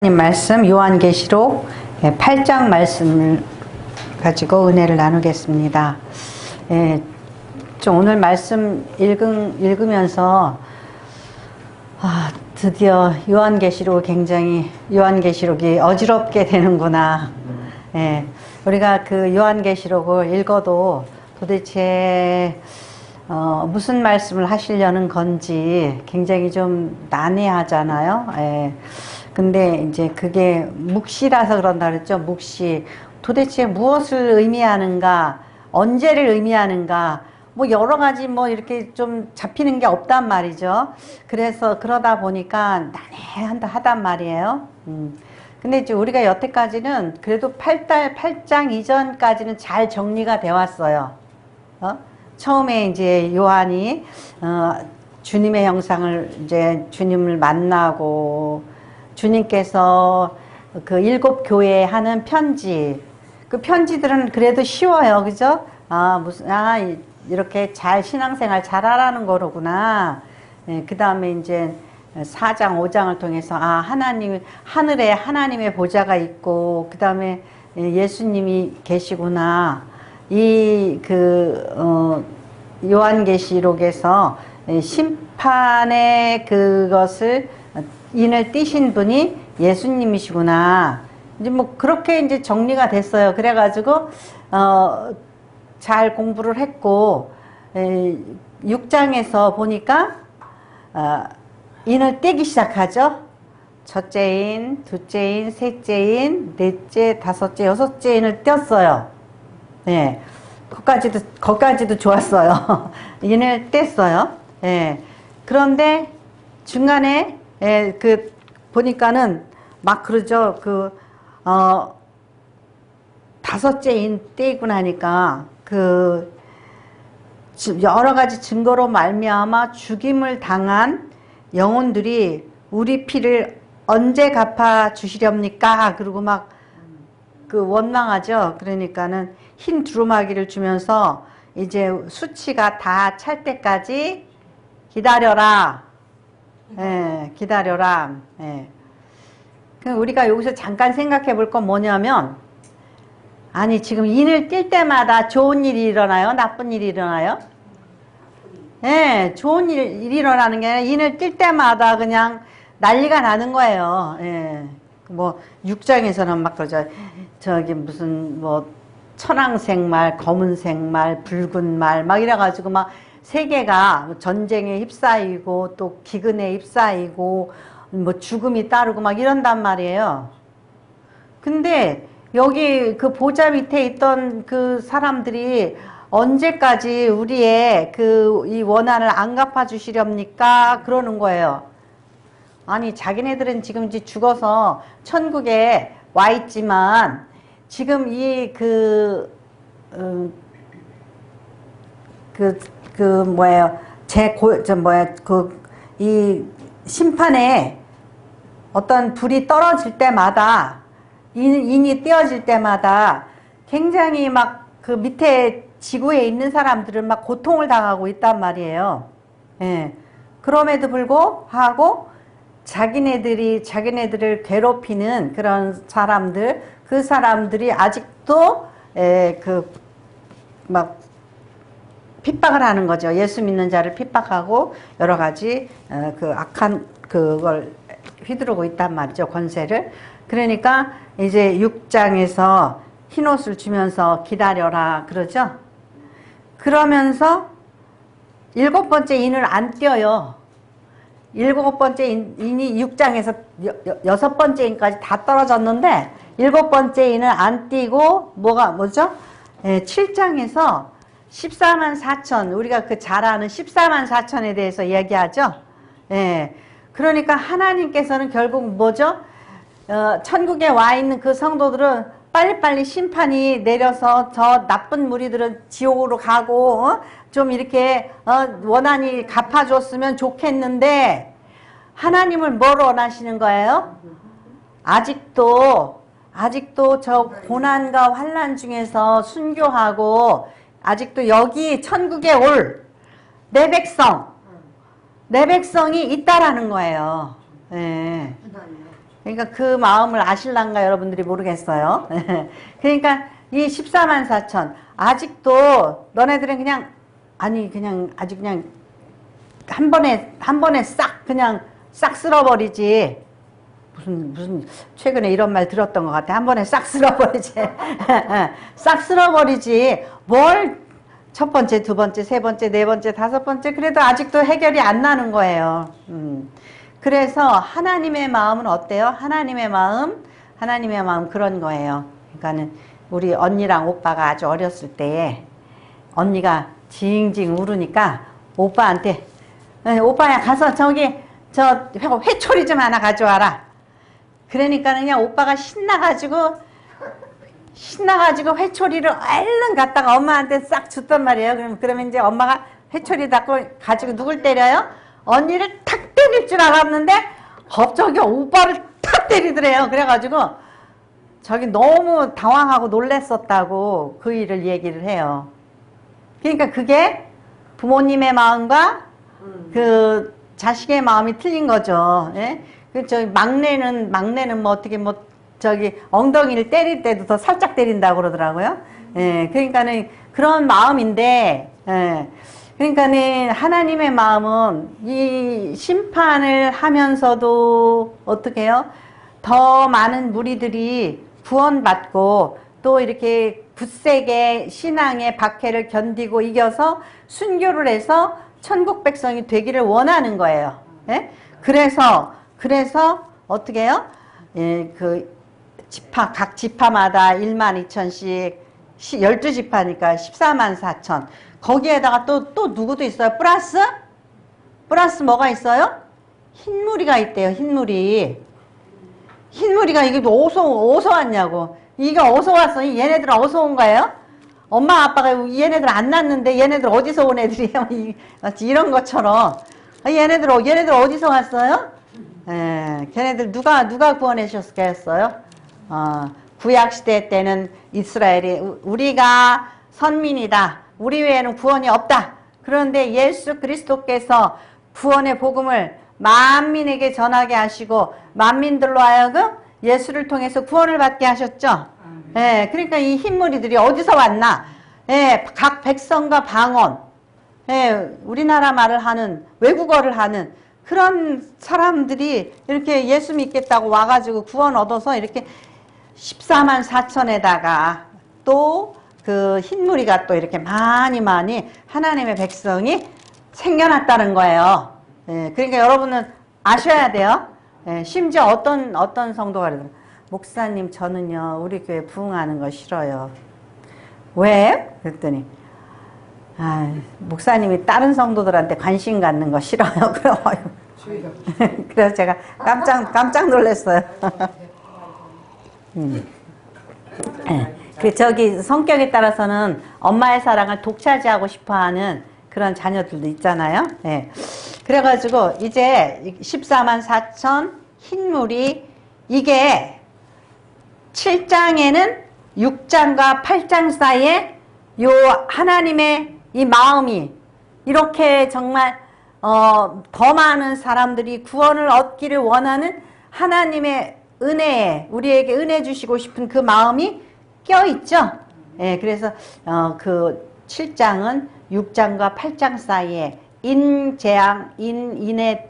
말씀 요한계시록 8장 말씀을 가지고 은혜를 나누겠습니다. 좀 오늘 말씀 읽으면서 드디어 요한계시록이 어지럽게 되는구나. 우리가 그 요한계시록을 읽어도 도대체 무슨 말씀을 하시려는 건지 굉장히 좀 난해하잖아요. 근데 이제 그게 묵시라서 그런다 그랬죠. 묵시. 도대체 무엇을 의미하는가, 언제를 의미하는가, 뭐 여러 가지 뭐 이렇게 좀 잡히는 게 없단 말이죠. 그래서 그러다 보니까 난해하단 말이에요. 근데 이제 우리가 여태까지는 그래도 8장 이전까지는 잘 정리가 되어 왔어요. 처음에 이제 요한이 주님의 형상을 이제 주님을 만나고 주님께서 그 7 교회에 하는 편지, 그 편지들은 그래도 쉬워요. 그죠? 이렇게 잘 신앙생활 잘 하라는 거로구나. 그 다음에 이제 4장, 5장을 통해서, 하늘에 하나님의 보좌가 있고, 그 다음에 예수님이 계시구나. 요한계시록에서 심판의 그것을 인을 띄신 분이 예수님이시구나. 이제 뭐 그렇게 이제 정리가 됐어요. 그래가지고 잘 공부를 했고 6장에서 보니까 인을 떼기 시작하죠. 첫째 인, 둘째 인, 셋째 인, 넷째, 다섯째, 여섯째 인을 떼었어요. 거기까지도 좋았어요. 인을 뗐어요. 그런데 중간에 보니까는 막 그러죠. 다섯째 인 떼고 나니까 여러 가지 증거로 말미암아 죽임을 당한 영혼들이 우리 피를 언제 갚아 주시렵니까? 그리고 막 원망하죠. 그러니까는 흰 두루마기를 주면서 이제 수치가 다 찰 때까지 기다려라. 기다려라. 우리가 여기서 잠깐 생각해 볼 건 뭐냐면, 지금 인을 뛸 때마다 좋은 일이 일어나요? 나쁜 일이 일어나요? 좋은 일이 일어나는 게 아니라 인을 뛸 때마다 그냥 난리가 나는 거예요. 뭐 6장에서는 막 그러죠. 무슨 천황색 말, 검은색 말, 붉은 말 막 이래가지고 막 세계가 전쟁에 휩싸이고 또 기근에 휩싸이고 뭐 죽음이 따르고 막 이런단 말이에요. 근데 여기 그 보좌 밑에 있던 그 사람들이 언제까지 우리의 이 원한을 안 갚아 주시렵니까? 그러는 거예요. 자기네들은 지금 이제 죽어서 천국에 와 있지만 지금 이 심판에 어떤 불이 떨어질 때마다, 인이 떼어질 때마다 굉장히 막 그 밑에 지구에 있는 사람들은 막 고통을 당하고 있단 말이에요. 그럼에도 불구하고 자기네들을 괴롭히는 그런 사람들, 그 사람들이 아직도 막 핍박을 하는 거죠. 예수 믿는 자를 핍박하고 여러 가지 악한 그걸 휘두르고 있단 말이죠. 권세를. 그러니까 이제 6장에서 흰옷을 주면서 기다려라 그러죠. 그러면서 7번째 인을 안 띄어요. 7번째 인이 6장에서 6번째 인까지 다 떨어졌는데 7번째 인을 안 띄고 뭐죠? 7장에서 14만 4천, 우리가 잘 아는 14만 4천에 대해서 얘기하죠. 그러니까 하나님께서는 결국 뭐죠? 천국에 와 있는 그 성도들은 빨리빨리 심판이 내려서 저 나쁜 무리들은 지옥으로 가고 좀 이렇게 원한이 갚아줬으면 좋겠는데 하나님을 뭘 원하시는 거예요? 아직도 저 고난과 환난 중에서 순교하고 아직도 여기 천국에 올 내 백성이 있다라는 거예요. 그러니까 그 마음을 아실란가 여러분들이 모르겠어요. 그러니까 이 14만 4천 아직도 너네들은 그냥 아주 그냥 한 번에 싹 그냥 싹 쓸어버리지. 무슨 최근에 이런 말 들었던 것 같아. 한 번에 싹 쓸어버리지. 싹 쓸어버리지. 뭘 첫 번째, 두 번째, 세 번째, 네 번째, 다섯 번째 그래도 아직도 해결이 안 나는 거예요. 그래서 하나님의 마음은 어때요? 하나님의 마음 그런 거예요. 그러니까는 우리 언니랑 오빠가 아주 어렸을 때에 언니가 징징 울으니까 오빠한테 오빠야 가서 저기 저 회초리 좀 하나 가져와라. 그러니까 그냥 오빠가 신나가지고 회초리를 얼른 갖다가 엄마한테 싹 줬단 말이에요. 그러면 이제 엄마가 회초리 가지고 누굴 때려요? 언니를 탁 때릴 줄 알았는데 갑자기 오빠를 탁 때리더래요. 그래가지고 저기 너무 당황하고 놀랬었다고 그 일을 얘기를 해요. 그러니까 그게 부모님의 마음과 그 자식의 마음이 틀린 거죠. 예? 저 막내는 뭐 어떻게 뭐 저기 엉덩이를 때릴 때도 더 살짝 때린다고 그러더라고요. 예, 그러니까는 그런 마음인데, 예, 그러니까는 하나님의 마음은 이 심판을 하면서도 어떻게 해요? 더 많은 무리들이 구원받고 또 이렇게 굳세게 신앙의 박해를 견디고 이겨서 순교를 해서 천국 백성이 되기를 원하는 거예요. 예? 그래서 어떻게 해요? 예, 각 지파마다 1만 2천씩 12지파니까 14만 4천. 거기에다가 또 누구도 있어요? 플러스 뭐가 있어요? 흰무리가 있대요. 흰무리가 이게 어디서 왔냐고. 이게 어디서 왔어? 얘네들은 어디서 온 거예요? 엄마 아빠가 얘네들 안 낳았는데 얘네들 어디서 온 애들이야? 마치 이런 것처럼. 얘네들 어디서 왔어요? 걔네들 누가 구원해 주셨겠어요? 구약시대 때는 이스라엘이 우리가 선민이다. 우리 외에는 구원이 없다. 그런데 예수 그리스도께서 구원의 복음을 만민에게 전하게 하시고 만민들로 하여금 예수를 통해서 구원을 받게 하셨죠. 그러니까 이 흰무리들이 어디서 왔나? 각 백성과 방언, 우리나라 말을 하는 외국어를 하는 그런 사람들이 이렇게 예수 믿겠다고 와가지고 구원 얻어서 이렇게 14만 4천에다가 또 그 흰무리가 또 이렇게 많이 하나님의 백성이 생겨났다는 거예요. 그러니까 여러분은 아셔야 돼요. 심지어 어떤 성도가 그러더라고요. 목사님 저는요 우리 교회 부흥하는 거 싫어요. 왜? 그랬더니 목사님이 다른 성도들한테 관심 갖는 거 싫어요. 그래서 제가 깜짝 놀랐어요. 저기 성격에 따라서는 엄마의 사랑을 독차지하고 싶어하는 그런 자녀들도 있잖아요. 그래가지고 이제 14만 4천 흰물이 이게 7장에는 6장과 8장 사이에 요 하나님의 이 마음이 이렇게 정말 더 많은 사람들이 구원을 얻기를 원하는 하나님의 은혜에 우리에게 은혜 주시고 싶은 그 마음이 껴있죠. 그래서 그 7장은 6장과 8장 사이에 인재앙, 인을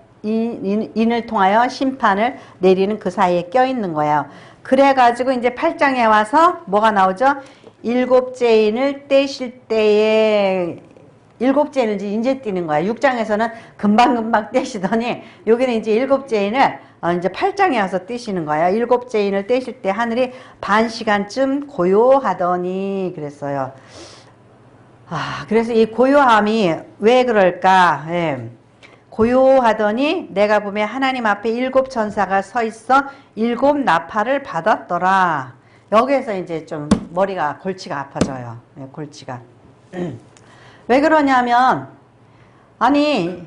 통하여 심판을 내리는 그 사이에 껴있는 거예요. 그래가지고 이제 8장에 와서 뭐가 나오죠? 일곱째 인을 떼실 때에 일곱째 인을 이제 띄는 거야. 6장에서는 금방 떼시더니 여기는 이제 일곱째 인을 이제 8장에 와서 떼시는 거예요. 일곱째 인을 떼실 때 하늘이 반 시간쯤 고요하더니 그랬어요. 그래서 이 고요함이 왜 그럴까? 고요하더니 내가 보면 하나님 앞에 7 천사가 서 있어 7 나팔을 받았더라. 여기에서 이제 좀 골치가 아파져요. 골치가. 왜 그러냐면, 아니,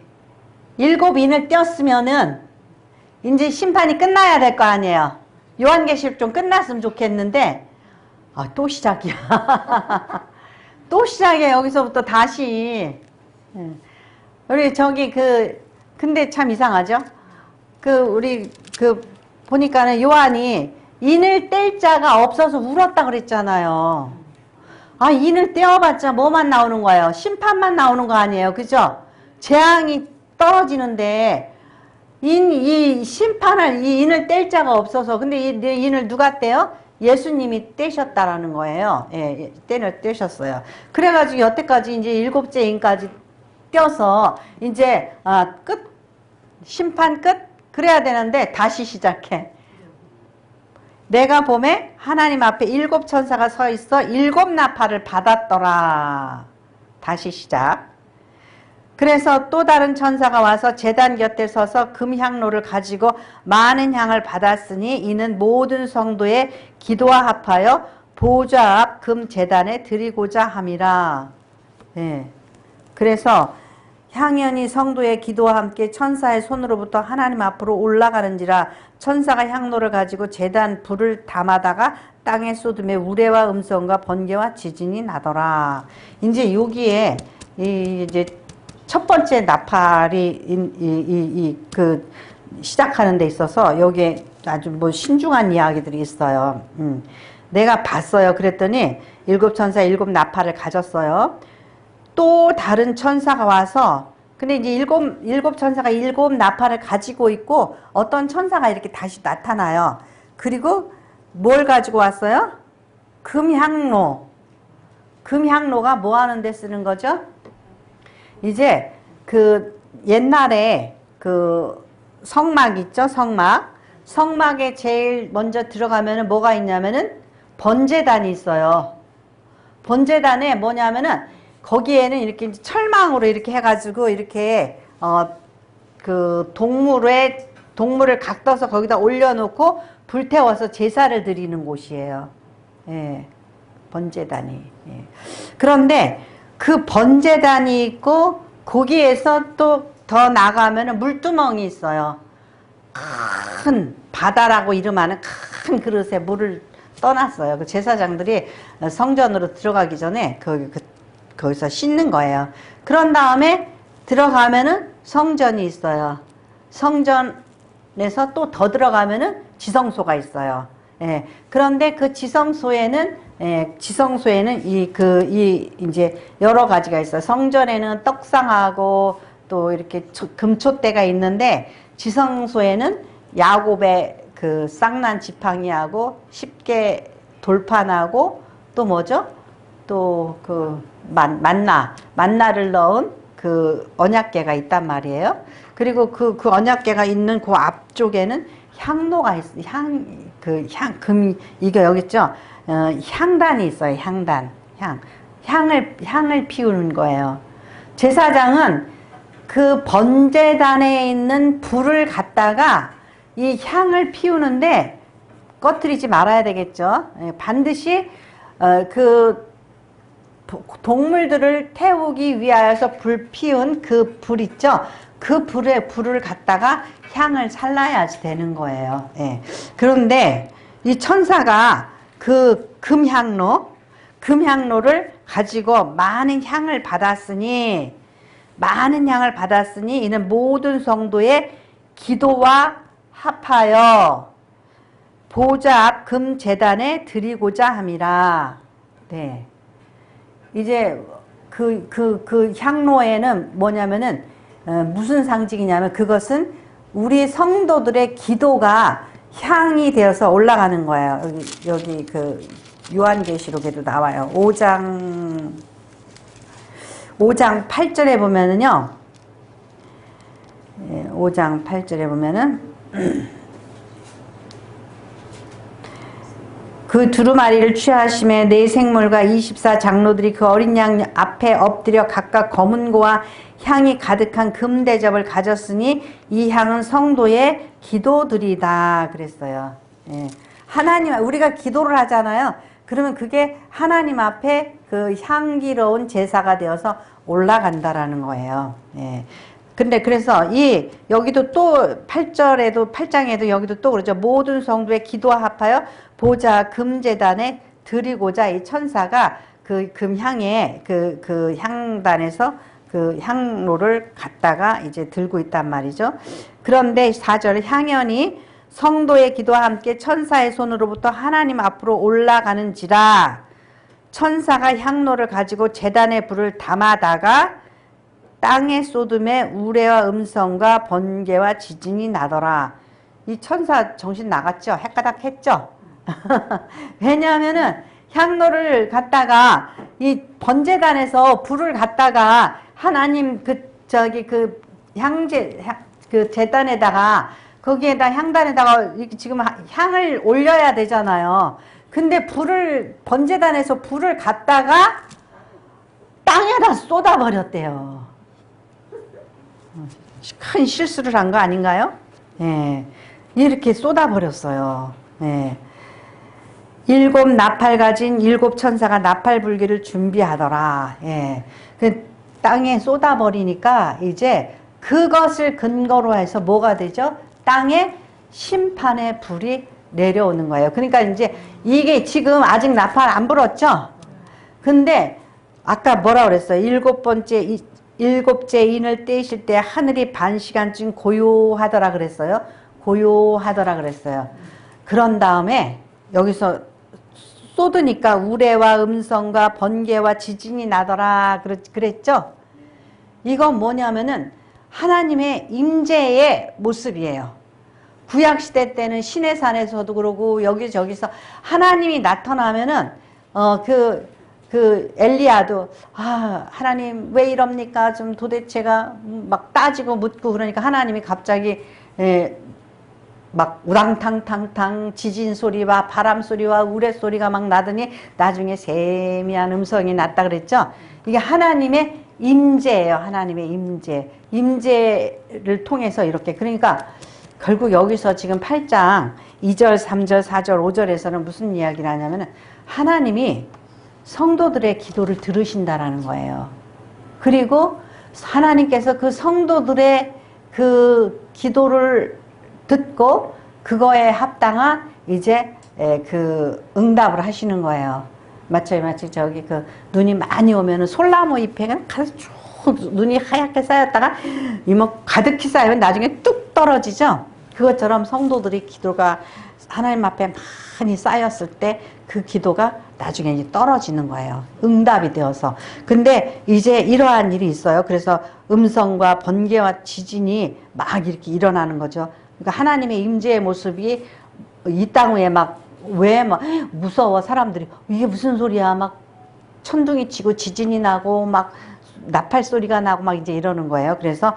7 인을 떼었으면은, 이제 심판이 끝나야 될 거 아니에요. 요한계시록 좀 끝났으면 좋겠는데, 또 시작이야. 또 시작이야, 여기서부터 다시. 우리 근데 참 이상하죠? 우리 보니까는 요한이 인을 뗄 자가 없어서 울었다 그랬잖아요. 아, 인을 떼어봤자 뭐만 나오는 거예요? 심판만 나오는 거 아니에요? 그죠? 재앙이 떨어지는데 이 심판을 이 인을 뗄 자가 없어서 근데 이 인을 누가 떼요? 예수님이 떼셨다라는 거예요. 예, 떼셨어요. 그래가지고 여태까지 이제 7째 인까지 떼어서 이제 끝 심판 끝 그래야 되는데 다시 시작해. 내가 봄에 하나님 앞에 7 천사가 서 있어 7 나팔을 받았더라. 다시 시작. 그래서 또 다른 천사가 와서 제단 곁에 서서 금향로를 가지고 많은 향을 받았으니 이는 모든 성도의 기도와 합하여 보좌 앞 금제단에 드리고자 함이라. 예. 그래서 향연이 성도의 기도와 함께 천사의 손으로부터 하나님 앞으로 올라가는지라. 천사가 향로를 가지고 제단 불을 담아다가 땅에 쏟음에 우레와 음성과 번개와 지진이 나더라. 이제 여기에 이제 첫 번째 나팔이 그 시작하는 데 있어서 여기에 아주 뭐 신중한 이야기들이 있어요. 내가 봤어요. 그랬더니 7 천사 7 나팔을 가졌어요. 또 다른 천사가 와서 근데 이제 7 천사가 7 나팔을 가지고 있고 어떤 천사가 이렇게 다시 나타나요. 그리고 뭘 가지고 왔어요? 금향로. 금향로가 뭐 하는 데 쓰는 거죠? 이제 그 옛날에 그 성막 있죠? 성막에 제일 먼저 들어가면은 뭐가 있냐면은 번제단이 있어요. 번제단에 뭐냐면은 거기에는 이렇게 철망으로 이렇게 해가지고 이렇게 그 동물을 각떠서 거기다 올려놓고 불태워서 제사를 드리는 곳이에요. 예, 번제단이. 예. 그런데 그 번제단이 있고 거기에서 또 더 나가면은 물두멍이 있어요. 큰 바다라고 이름하는 큰 그릇에 물을 떠났어요. 그 제사장들이 성전으로 들어가기 전에 거기서 씻는 거예요. 그런 다음에 들어가면은 성전이 있어요. 성전에서 또 더 들어가면은 지성소가 있어요. 예. 그런데 그 지성소에는 이제 여러 가지가 있어요. 성전에는 떡상하고 또 이렇게 금촛대가 있는데 지성소에는 야곱의 그 쌍난 지팡이하고 10개 돌판하고 또 뭐죠? 또 그 만나를 넣은 그 언약궤가 있단 말이에요. 그리고 그 언약궤가 있는 그 앞쪽에는 향로가 있어요. 이거 여기 있죠? 향단이 있어요. 향을 피우는 거예요. 제사장은 그 번제단에 있는 불을 갖다가 이 향을 피우는데 꺼뜨리지 말아야 되겠죠. 반드시 그 동물들을 태우기 위하여서 불 피운 그 불 있죠. 그 불을 갖다가 향을 살라야지 되는 거예요. 예. 그런데 이 천사가 그 금향로를 가지고 많은 향을 받았으니 이는 모든 성도의 기도와 합하여 보좌 앞 금제단에 드리고자 함이라. 네. 이제 그 향로에는 뭐냐면은 무슨 상징이냐면 그것은 우리 성도들의 기도가 향이 되어서 올라가는 거예요. 여기 그 요한계시록에도 나와요. 5장 8절에 보면은요. 5장 8절에 보면은 그 두루마리를 취하심에 네 생물과 24 장로들이 그 어린 양 앞에 엎드려 각각 검은 고와 향이 가득한 금대접을 가졌으니 이 향은 성도의 기도들이다 그랬어요. 예. 우리가 기도를 하잖아요. 그러면 그게 하나님 앞에 그 향기로운 제사가 되어서 올라간다라는 거예요. 예. 근데 그래서 여기도 또 8장에도 여기도 또 그러죠. 모든 성도의 기도와 합하여 보좌 금제단에 드리고자 이 천사가 그 금향에 그 향단에서 그 향로를 갖다가 이제 들고 있단 말이죠. 그런데 4절 향연이 성도의 기도와 함께 천사의 손으로부터 하나님 앞으로 올라가는지라. 천사가 향로를 가지고 제단에 불을 담아다가 땅에 쏟음에 우레와 음성과 번개와 지진이 나더라. 이 천사 정신 나갔죠? 헷가닥 했죠? 왜냐하면은 향로를 갖다가 이 번제단에서 불을 갖다가 하나님 그 제단에다가 거기에다 향단에다가 지금 향을 올려야 되잖아요. 근데 번제단에서 불을 갖다가 땅에다 쏟아버렸대요. 큰 실수를 한 거 아닌가요? 예. 이렇게 쏟아버렸어요. 예. 7 나팔 가진 7 천사가 나팔 불기를 준비하더라. 예. 그 땅에 쏟아버리니까 이제 그것을 근거로 해서 뭐가 되죠? 땅에 심판의 불이 내려오는 거예요. 그러니까 이제 이게 지금 아직 나팔 안 불었죠? 근데 아까 뭐라 그랬어요? 일곱째 인을 떼실 때 하늘이 반 시간쯤 고요하더라 그랬어요. 고요하더라 그랬어요. 그런 다음에 여기서 쏟으니까 우레와 음성과 번개와 지진이 나더라 그랬죠? 이건 뭐냐면은 하나님의 임재의 모습이에요. 구약시대 때는 시내산에서도 그러고 여기저기서 하나님이 나타나면은 엘리야도 하나님 왜 이럽니까? 좀 도대체가 막 따지고 묻고 그러니까 하나님이 갑자기 막 우당탕탕탕 지진 소리와 바람 소리와 우레 소리가 막 나더니 나중에 세미한 음성이 났다 그랬죠. 이게 하나님의 임재예요. 하나님의 임재. 임재를 통해서 이렇게 그러니까 결국 여기서 지금 8장 2절, 3절, 4절, 5절에서는 무슨 이야기를 하냐면은 하나님이 성도들의 기도를 들으신다라는 거예요. 그리고 하나님께서 그 성도들의 그 기도를 듣고 그거에 합당한 이제 그 응답을 하시는 거예요. 마치 저기 그 눈이 많이 오면은 솔나무 잎에 가서 쭉 눈이 하얗게 쌓였다가 이뭐 가득히 쌓이면 나중에 뚝 떨어지죠. 그것처럼 성도들이 기도가 하나님 앞에 많이 쌓였을 때 그 기도가 나중에 이제 떨어지는 거예요. 응답이 되어서. 근데 이제 이러한 일이 있어요. 그래서 음성과 번개와 지진이 막 이렇게 일어나는 거죠. 그러니까 하나님의 임재의 모습이 이 땅 위에 왜 무서워 사람들이 이게 무슨 소리야 막 천둥이 치고 지진이 나고 막 나팔 소리가 나고 막 이제 이러는 거예요. 그래서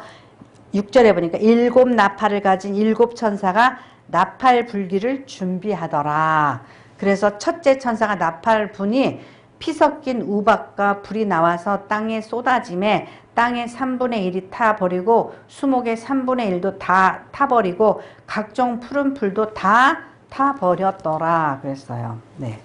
6절에 보니까 7 나팔을 가진 7 천사가 나팔 불기를 준비하더라. 그래서 첫째 천사가 나팔 부니 피 섞인 우박과 불이 나와서 땅에 쏟아짐에 땅의 3분의 1이 타버리고 수목의 3분의 1도 다 타버리고 각종 푸른 풀도 다 타버렸더라 그랬어요. 네.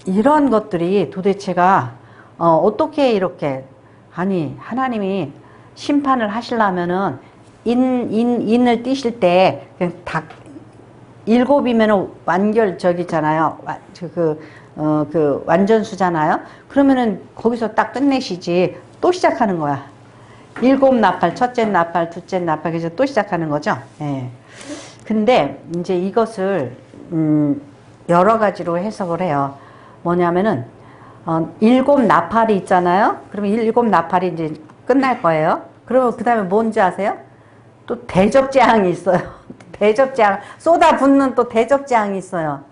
이런 것들이 도대체가 어떻게 이렇게 하나님이 심판을 하시려면은 인을 띄실 때 그냥 다 7이면은 완결 저기잖아요. 그 완전수잖아요. 그러면은 거기서 딱 끝내시지 또 시작하는 거야. 7 나팔, 첫째 나팔, 둘째 나팔 그래서 또 시작하는 거죠. 예. 근데 이제 이것을 여러 가지로 해석을 해요. 뭐냐면은 7 나팔이 있잖아요. 그러면 7 나팔이 이제 끝날 거예요. 그러면 그 다음에 뭔지 아세요? 또 대접재앙이 있어요. 대접재앙 쏟아붓는 또 대접재앙이 있어요.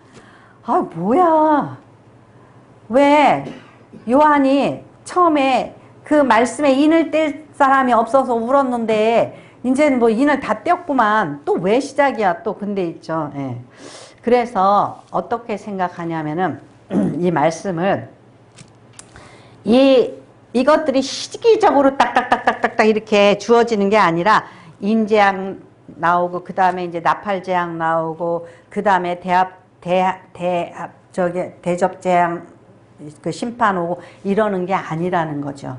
뭐야 왜 요한이 처음에 그 말씀에 인을 뗄 사람이 없어서 울었는데 이제는 뭐 인을 다 뗐구만 또 왜 시작이야 또 근데 있죠. 예. 그래서 어떻게 생각하냐면은 이 말씀을 이것들이 시기적으로 딱딱딱딱딱 이렇게 주어지는 게 아니라 인재앙 나오고 그 다음에 이제 나팔재앙 나오고 그 다음에 대접재앙 그 심판 오고 이러는 게 아니라는 거죠.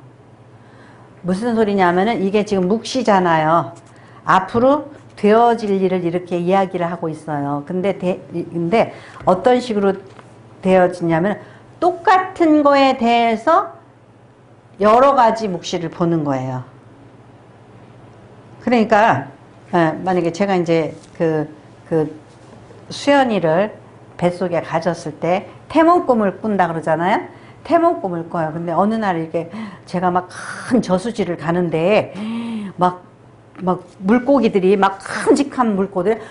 무슨 소리냐면은 이게 지금 묵시잖아요. 앞으로 되어질 일을 이렇게 이야기를 하고 있어요. 근데 어떤 식으로 되어지냐면 똑같은 거에 대해서 여러 가지 묵시를 보는 거예요. 그러니까 만약에 제가 이제 그 수연이를 뱃속에 가졌을 때 태몽 꿈을 꾼다 그러잖아요. 태몽 꿈을 꿔요. 근데 어느 날 이렇게 제가 막 큰 저수지를 가는데 막 물고기들이 막 큼직한 물고기들이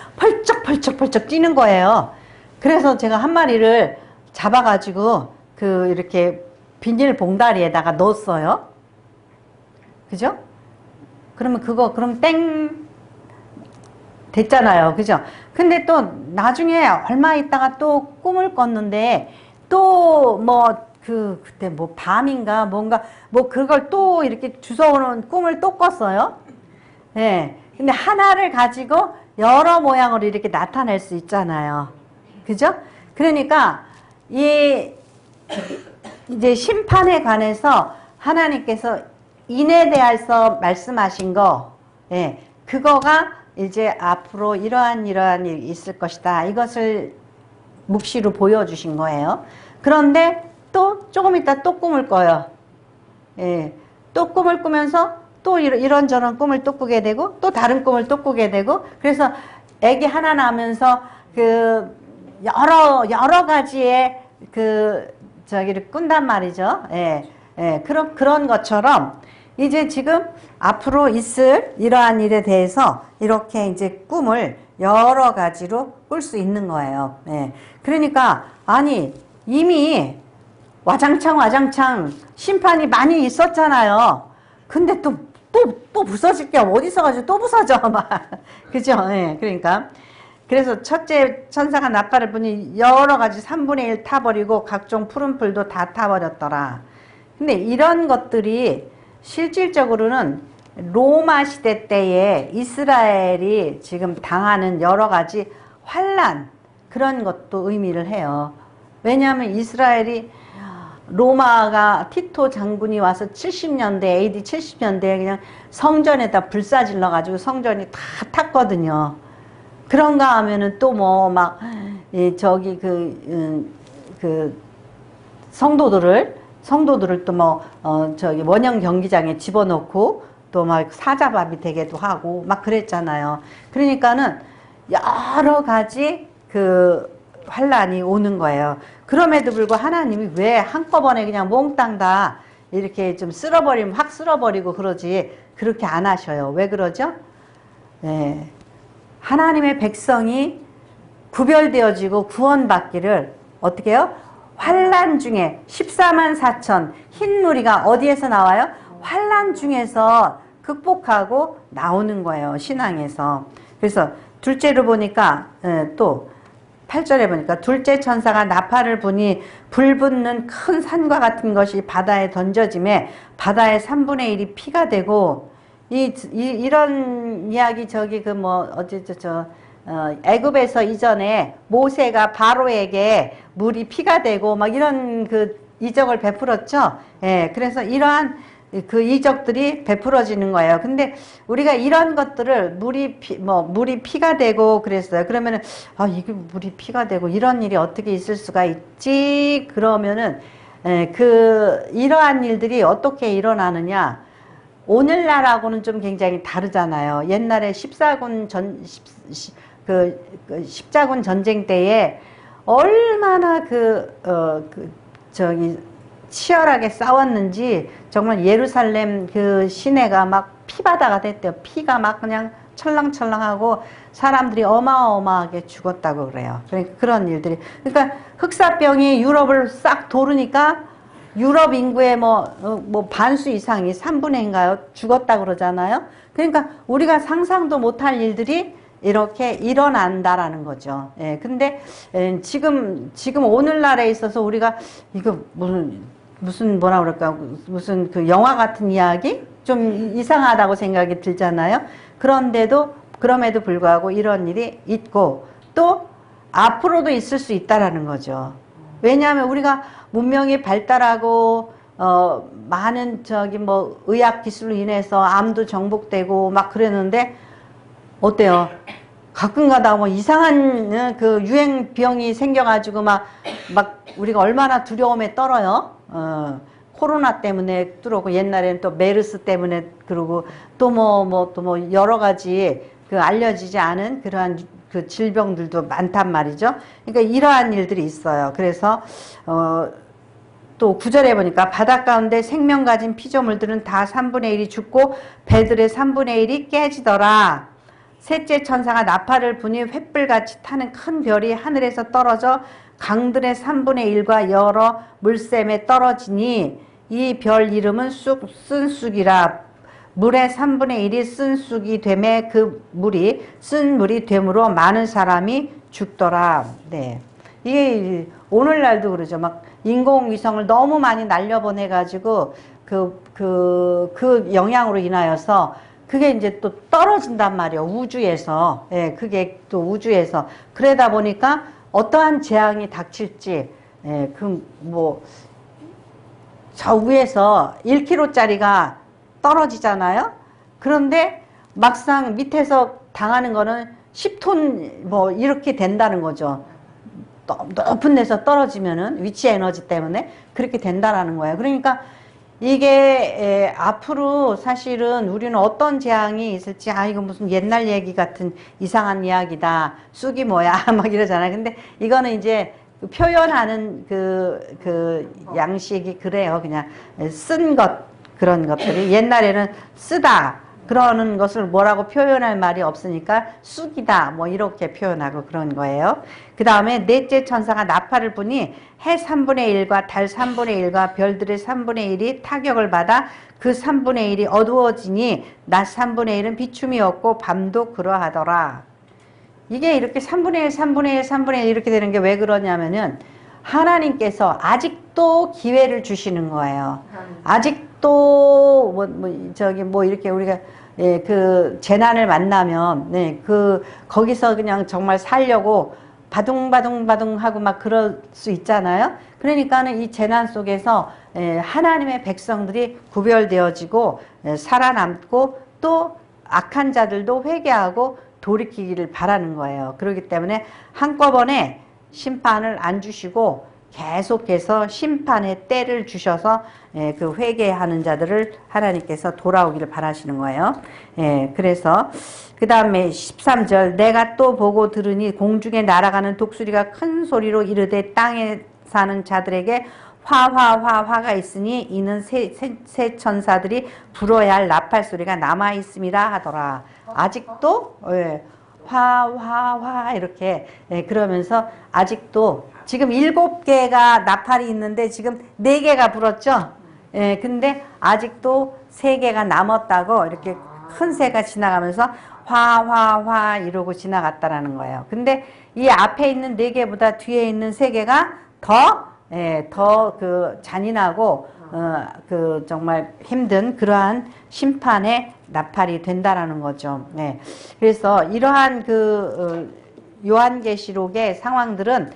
펄쩍 뛰는 거예요. 그래서 제가 한 마리를 잡아가지고 그 이렇게 비닐 봉다리에다가 넣었어요. 그죠? 그러면 그럼 땡 됐잖아요. 그죠? 근데 또 나중에 얼마 있다가 또 꿈을 꿨는데 또 그때 뭐 밤인가 뭔가 뭐 그걸 또 이렇게 주워오는 꿈을 또 꿨어요. 예. 근데 하나를 가지고 여러 모양으로 이렇게 나타낼 수 있잖아요. 그죠? 그러니까 이제 심판에 관해서 하나님께서 인에 대해서 말씀하신 거, 예, 그거가 이제 앞으로 이러한 일이 있을 것이다. 이것을 묵시로 보여주신 거예요. 그런데 또 조금 있다 또 꿈을 꿔요. 예, 또 꿈을 꾸면서 또 이런저런 꿈을 또 꾸게 되고 또 다른 꿈을 또 꾸게 되고 그래서 애기 하나 나면서 그 여러 가지의 저기를 꾼단 말이죠. 예, 예, 그런 것처럼 이제 지금 앞으로 있을 이러한 일에 대해서 이렇게 이제 꿈을 여러 가지로 꿀 수 있는 거예요. 예, 그러니까 아니 이미 와장창 심판이 많이 있었잖아요. 근데 또 부서질 게 어디서 가지고 또 부서져 막 그죠? 예, 그러니까 그래서 첫째 천사가 나팔을 부니 여러 가지 3분의 1 타버리고 각종 푸른 풀도 다 타버렸더라. 근데 이런 것들이 실질적으로는 로마 시대 때에 이스라엘이 지금 당하는 여러 가지 환란 그런 것도 의미를 해요. 왜냐하면 이스라엘이 로마가 티토 장군이 와서 70년대 AD 70년대에 그냥 성전에다 불사질러 가지고 성전이 다 탔거든요. 그런가 하면은 또 뭐 막 저기 그 성도들을 또 뭐 저기 원형 경기장에 집어넣고 또 막 사자밥이 되게도 하고 막 그랬잖아요. 그러니까는 여러 가지 그 환란이 오는 거예요. 그럼에도 불구하고 하나님이 왜 한꺼번에 그냥 몽땅 다 이렇게 좀 쓸어버리면 확 쓸어버리고 그러지 그렇게 안 하셔요. 왜 그러죠? 네. 하나님의 백성이 구별되어지고 구원받기를 어떻게 해요? 환란 중에 14만 4천 흰무리가 어디에서 나와요? 환란 중에서 극복하고 나오는 거예요. 신앙에서. 그래서 둘째로 보니까 또 8절에 보니까 둘째 천사가 나팔을 부니 불붙는 큰 산과 같은 것이 바다에 던져짐에 바다의 3분의 1이 피가 되고 이런 이야기 저기 애굽에서 이전에 모세가 바로에게 물이 피가 되고 막 이런 그 이적을 베풀었죠. 예, 그래서 이러한 그 이적들이 베풀어지는 거예요. 근데 우리가 이런 것들을 물이 피가 되고 그랬어요. 그러면은 이게 물이 피가 되고 이런 일이 어떻게 있을 수가 있지? 그러면은 이러한 일들이 어떻게 일어나느냐? 오늘날하고는 좀 굉장히 다르잖아요. 옛날에 십자군 전쟁 때에 얼마나 치열하게 싸웠는지 정말 예루살렘 그 시내가 막 피바다가 됐대요. 피가 막 그냥 철렁철렁하고 사람들이 어마어마하게 죽었다고 그래요. 그러니까 그런 일들이. 그러니까 흑사병이 유럽을 싹 도르니까 유럽 인구의 반수 이상이 3분의인가요? 죽었다고 그러잖아요. 그러니까 우리가 상상도 못할 일들이 이렇게 일어난다라는 거죠. 예, 근데 지금 오늘날에 있어서 우리가 이거 무슨 뭐라 그럴까 무슨 그 영화 같은 이야기 좀 이상하다고 생각이 들잖아요. 그럼에도 불구하고 이런 일이 있고 또 앞으로도 있을 수 있다라는 거죠. 왜냐하면 우리가 문명이 발달하고 많은 의학 기술로 인해서 암도 정복되고 막 그랬는데 어때요? 가끔가다 이상한 그 유행병이 생겨가지고 막 우리가 얼마나 두려움에 떨어요. 코로나 때문에 그러고 옛날에는 또 메르스 때문에 그러고 또 여러 가지 그 알려지지 않은 그러한 그 질병들도 많단 말이죠. 그러니까 이러한 일들이 있어요. 그래서 또 9절에 보니까 바닷 가운데 생명 가진 피조물들은 다 3분의 1이 죽고 배들의 3분의 1이 깨지더라. 셋째 천사가 나팔을 부니 횃불같이 타는 큰 별이 하늘에서 떨어져 강들의 3분의 1과 여러 물샘에 떨어지니 이 별 이름은 쓴쑥이라. 물의 3분의 1이 쓴쑥이 되매 그 물이 쓴 물이 되므로 많은 사람이 죽더라. 네. 이게 오늘날도 그러죠. 막 인공위성을 너무 많이 날려보내가지고 그 영향으로 인하여서 그게 이제 또 떨어진단 말이에요. 우주에서. 예, 그게 또 우주에서. 그러다 보니까 어떠한 재앙이 닥칠지, 예, 저 위에서 1kg짜리가 떨어지잖아요. 그런데 막상 밑에서 당하는 거는 10톤 뭐 이렇게 된다는 거죠. 높은 데서 떨어지면은 위치 에너지 때문에 그렇게 된다라는 거예요. 그러니까 이게 앞으로 사실은 우리는 어떤 재앙이 있을지, 이거 무슨 옛날 얘기 같은 이상한 이야기다, 쑥이 뭐야 막 이러잖아요. 근데 이거는 이제 표현하는 그 양식이 그래요. 그냥 쓴 것, 그런 것들이 옛날에는 쓰다 그러는 것을 뭐라고 표현할 말이 없으니까 쑥이다 뭐 이렇게 표현하고 그런 거예요. 그 다음에 넷째 천사가 나팔을 부니 해 3분의 1과 달 3분의 1과 별들의 3분의 1이 타격을 받아 그 3분의 1이 어두워지니 낮 3분의 1은 비춤이 없고 밤도 그러하더라. 이게 이렇게 3분의 1, 3분의 1, 3분의 1 이렇게 되는 게 왜 그러냐면은 하나님께서 아직도 기회를 주시는 거예요. 아직도 이렇게 우리가 그 재난을 만나면 거기서 그냥 정말 살려고 바둥바둥 하고 막 그럴 수 있잖아요. 그러니까는 이 재난 속에서 하나님의 백성들이 구별되어지고 살아남고 또 악한 자들도 회개하고 돌이키기를 바라는 거예요. 그렇기 때문에 한꺼번에 심판을 안 주시고 계속해서 심판의 때를 주셔서 그 회개하는 자들을 하나님께서 돌아오기를 바라시는 거예요. 그래서 그 다음에 13절 내가 또 보고 들으니 공중에 날아가는 독수리가 큰 소리로 이르되 땅에 사는 자들에게 화가 있으니 이는 새 천사들이 불어야 할 나팔 소리가 남아 있음이라 하더라. 아직도 화 이렇게 그러면서 아직도 지금 7개가 나팔이 있는데 지금 4개가 불었죠. 근데 아직도 3개가 남았다고 이렇게 큰 새가 지나가면서 화 이러고 지나갔다라는 거예요. 근데 이 앞에 있는 4개보다 뒤에 있는 3개가 더 그 잔인하고 그 정말 힘든 그러한 심판의 나팔이 된다라는 거죠. 그래서 이러한 그 요한계시록의 상황들은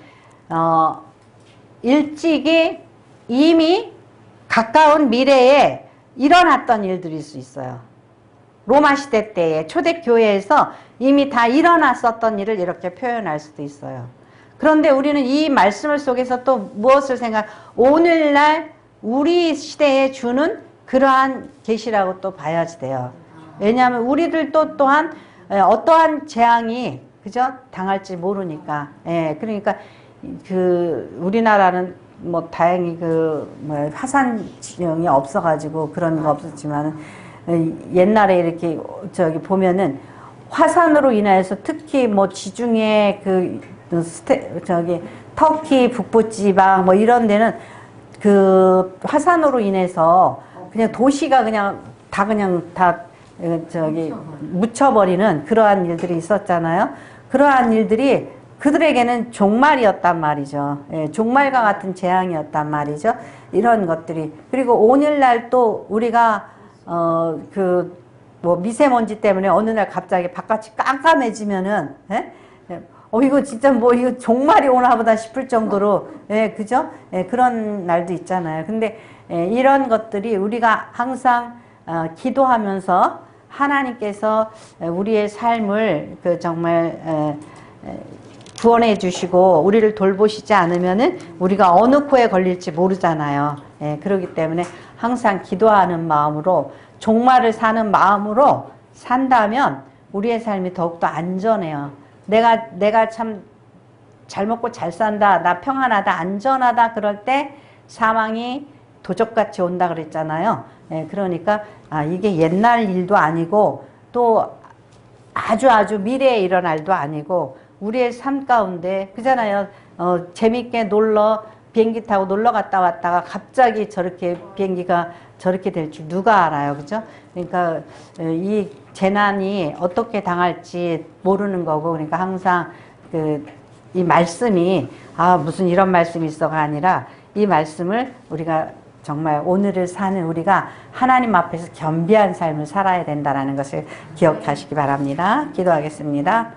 일찍이 이미 가까운 미래에 일어났던 일들일 수 있어요. 로마 시대 때에 초대교회에서 이미 다 일어났었던 일을 이렇게 표현할 수도 있어요. 그런데 우리는 이 말씀을 속에서 또 무엇을 오늘날 우리 시대에 주는 그러한 계시라고 또 봐야지 돼요. 왜냐하면 우리들도 또한 어떠한 재앙이 그죠? 당할지 모르니까. 그러니까 그 우리나라는 뭐 다행히 화산지형이 없어가지고 그런 거 없었지만 옛날에 이렇게 보면은 화산으로 인해서 특히 뭐 지중해 터키 북부지방 뭐 이런 데는 그 화산으로 인해서 그냥 도시가 다 묻혀버리는 그러한 일들이 있었잖아요. 그러한 일들이 그들에게는 종말이었단 말이죠. 종말과 같은 재앙이었단 말이죠. 이런 것들이. 그리고 오늘날 또 우리가 뭐 미세먼지 때문에 어느 날 갑자기 바깥이 깜깜해지면은 이거 진짜 이거 종말이 오나 보다 싶을 정도로 그죠? 그런 날도 있잖아요. 근데 이런 것들이 우리가 항상 기도하면서 하나님께서 우리의 삶을 정말 구원해 주시고 우리를 돌보시지 않으면은 우리가 어느 코에 걸릴지 모르잖아요. 그렇기 때문에 항상 기도하는 마음으로 종말을 사는 마음으로 산다면 우리의 삶이 더욱더 안전해요. 내가 참 잘 먹고 잘 산다, 나 평안하다, 안전하다 그럴 때 사망이 도적같이 온다 그랬잖아요. 예, 그러니까 이게 옛날 일도 아니고 또 아주 미래에 일어날 일도 아니고 우리의 삶 가운데 그잖아요. 재밌게 비행기 타고 놀러 갔다 왔다가 갑자기 저렇게 비행기가 저렇게 될 줄 누가 알아요. 그죠? 그러니까 이 재난이 어떻게 당할지 모르는 거고, 그러니까 항상 이 말씀이 무슨 이런 말씀이 있어가 아니라 이 말씀을 우리가 정말 오늘을 사는 우리가 하나님 앞에서 겸비한 삶을 살아야 된다는 것을 기억하시기 바랍니다. 기도하겠습니다.